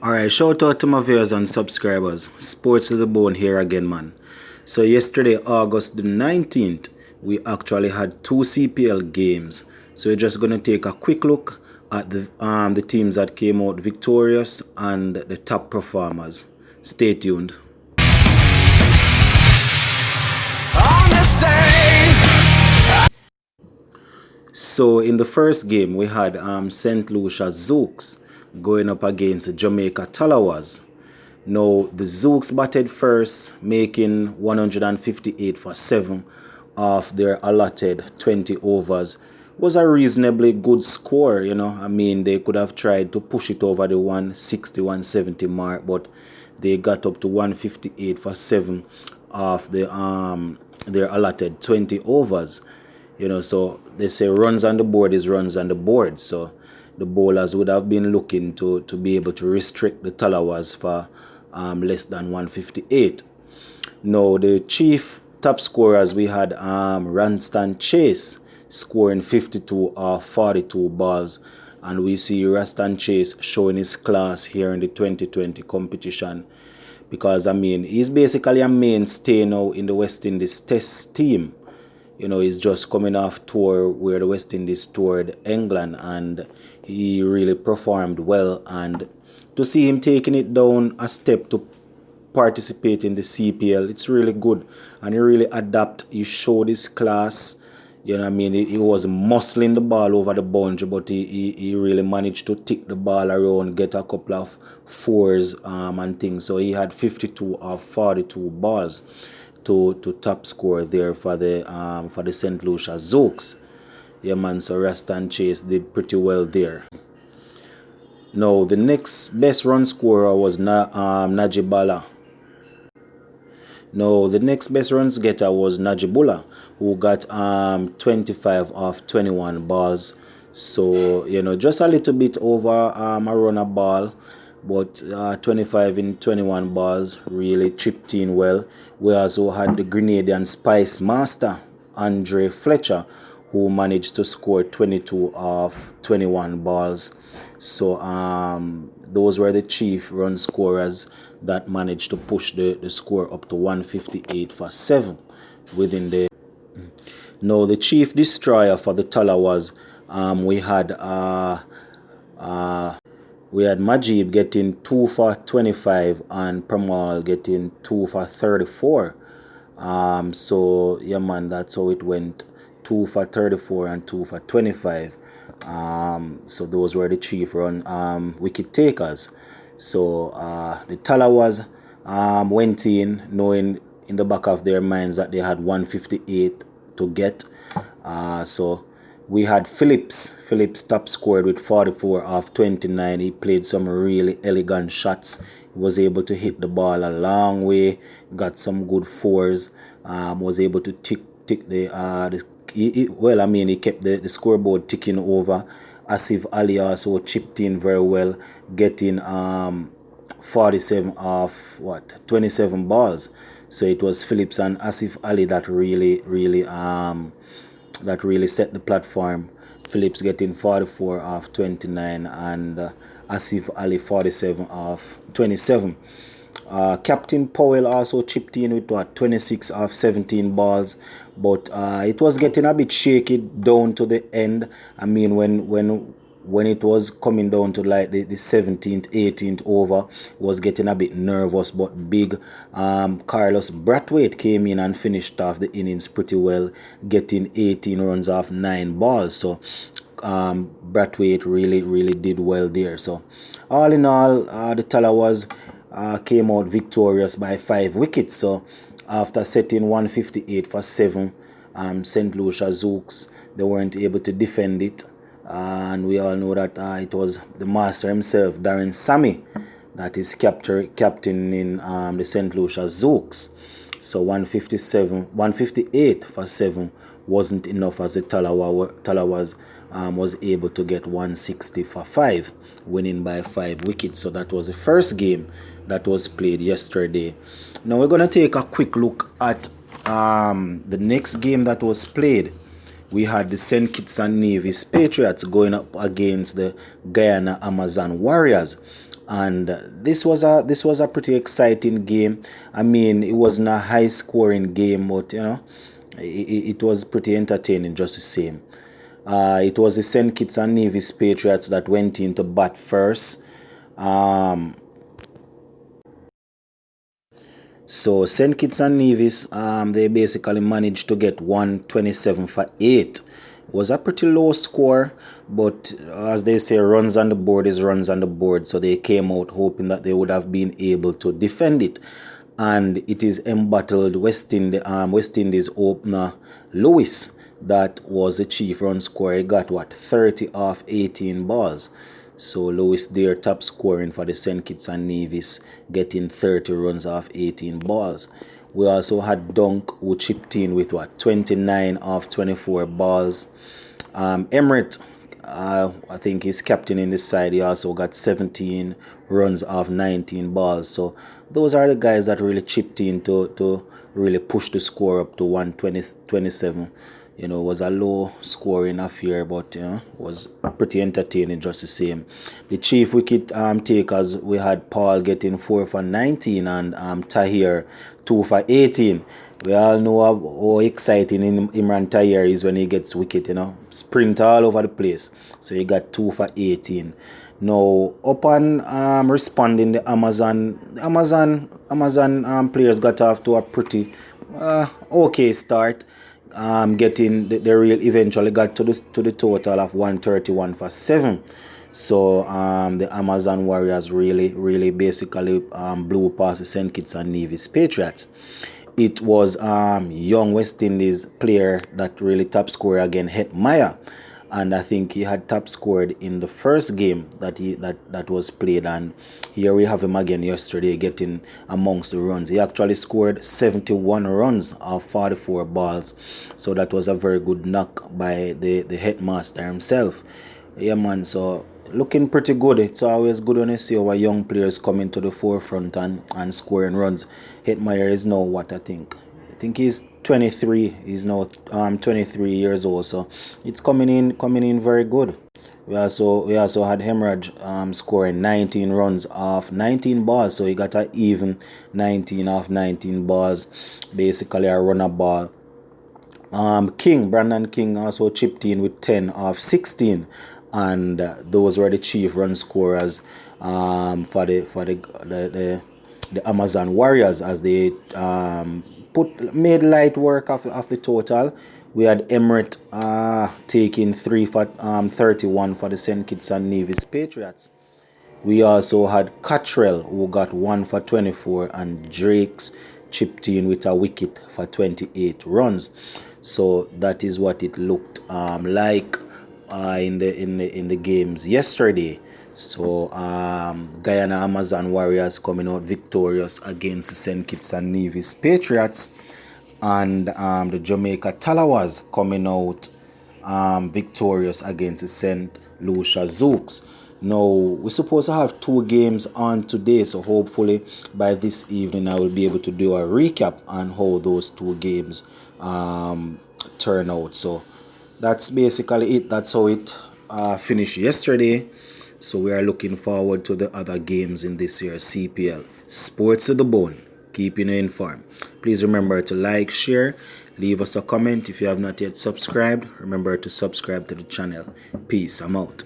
Alright, shout out to my viewers and subscribers. Sports to the bone here again, man. So yesterday, August the 19th, we actually had two CPL games. So we're just gonna take a quick look at the teams that came out victorious and the top performers. Stay tuned. So in the first game, we had St. Lucia Zooks going up against the Jamaica Tallawahs. Now, the Zooks batted first, making 158 for 7 of their allotted 20 overs. Was a reasonably good score, you know. I mean, they could have tried to push it over the 160, 170 mark, but they got up to 158 for 7 of their allotted 20 overs. You know, so they say runs on the board is runs on the board. So the bowlers would have been looking to be able to restrict the Tallawahs for less than 158. Now, the chief top scorers, we had Ranstan Chase scoring 52 of 42 balls. And we see Ranstan Chase showing his class here in the 2020 competition. Because, I mean, he's basically a mainstay now in the West Indies Test team. You know, he's just coming off tour where the West Indies toured England, and he really performed well. And to see him taking it down a step to participate in the CPL, it's really good. And he really adapt. He showed his class. You know what I mean? He was muscling the ball over the boundary, but he really managed to tick the ball around, get a couple of fours and things. So he had 52 of 42 balls to top score there for the St. Lucia Zooks. Yeah, man, so Rastan Chase did pretty well there. Now, the next best run scorer was Najibullah. No, the next best runs getter was Najibullah, who got 25 of 21 balls. So, you know, just a little bit over a runner ball, but 25 in 21 balls really chipped in well. We also had the Grenadian Spice Master, Andre Fletcher, who managed to score 22 of 21 balls. So those were the chief run scorers that managed to push the score up to 158 for 7 within the. Now, the chief destroyer for the Tallawahs, we had Majib getting 2 for 25 and Pramal getting 2 for 34. So yeah, man, that's how it went. 2 for 34 and 2 for 25. So those were the chief run wicket takers. So the Tallawahs went in knowing in the back of their minds that they had 158 to get. So we had Phillips top scored with 44 of 29. He played some really elegant shots. He was able to hit the ball a long way, got some good fours, was able to tick the he kept the scoreboard ticking over. Asif Ali also chipped in very well, getting 47 of 27 balls. So it was Phillips and Asif Ali that really set the platform. Phillips getting 44 of 29 and Asif Ali 47 of 27. Captain Powell also chipped in with 26 of 17 balls, but it was getting a bit shaky down to the end. I mean, when it was coming down to like the 17th, 18th over, was getting a bit nervous. But big Carlos Brathwaite came in and finished off the innings pretty well, getting 18 runs off 9 balls. So Brathwaite really did well there. So all in all, the Tallawahs came out victorious by 5 wickets. So after setting 158 for 7, St. Lucia Zooks, they weren't able to defend it. And we all know that it was the master himself, Darren Sammy, that is captain in the St. Lucia Zooks. So 158 for 7 wasn't enough, as the Tallawahs was able to get 160 for 5, winning by 5 wickets. So that was the first game that was played yesterday. Now we're going to take a quick look at the next game that was played. We had the St. Kitts and Nevis Patriots going up against the Guyana Amazon Warriors. And this was a pretty exciting game. I mean, it wasn't a high scoring game, but it was pretty entertaining just the same. It was the St. Kitts and Nevis Patriots that went into bat first. Um, so St. Kitts and Nevis, they basically managed to get 127 for 8. It was a pretty low score, but as they say, runs on the board is runs on the board. So they came out hoping that they would have been able to defend it. And it is embattled West Indies opener Lewis that was the chief run scorer. He got 30 off 18 balls. So Lewis there top scoring for the St. Kitts and Nevis, getting 30 runs off 18 balls. We also had Dunk, who chipped in with 29 off 24 balls. Emirates, I think he's captain in this side. He also got 17 runs off 19 balls. So those are the guys that really chipped in to really push the score up to 127. It was a low scoring affair, but was pretty entertaining just the same. The chief wicket takers, we had Paul getting 4 for 19 and Tahir 2 for 18. We all know how exciting Imran Tahir is when he gets wicket, sprint all over the place. So he got 2 for 18. Now, upon responding, the Amazon players got off to a pretty okay start. Getting the real eventually got to the total of 131 for 7. So the Amazon Warriors really basically blew past the St. Kitts and Nevis Patriots. It was young West Indies player that really top scorer again, Het Meyer. And I think he had top scored in the first game that was played, and here we have him again yesterday getting amongst the runs. He actually scored 71 runs off 44 balls, so that was a very good knock by the headmaster himself. Yeah, man, so looking pretty good. It's always good when you see our young players coming to the forefront and scoring runs. Hetmeyer is now what I think he's 23. He's now 23 years old, so it's coming in very good. We also had Hemorrhage scoring 19 runs off 19 balls, so he got an even 19 off 19 balls, basically a runner ball. Brandon King also chipped in with 10 off 16, and those were the chief run scorers for the Amazon Warriors, as they made light work of the total. We had Emirates taking 3 for 31 for the St. Kitts and Nevis Patriots. We also had Cottrell, who got 1 for 24, and Drake's chipped in with a wicket for 28 runs. So that is what it looked like in the games yesterday. So Guyana Amazon Warriors coming out victorious against the St. Kitts and Nevis Patriots, and the Jamaica Tallawahs coming out victorious against the St. Lucia Zooks. Now, we're supposed to have 2 games on today, so hopefully by this evening I will be able to do a recap on how those 2 games turn out. So that's basically it. That's how it finished yesterday. So we are looking forward to the other games in this year's CPL. Sports to the bone, keeping you informed. Please remember to like, share, leave us a comment. If you have not yet subscribed, remember to subscribe to the channel. Peace. I'm out.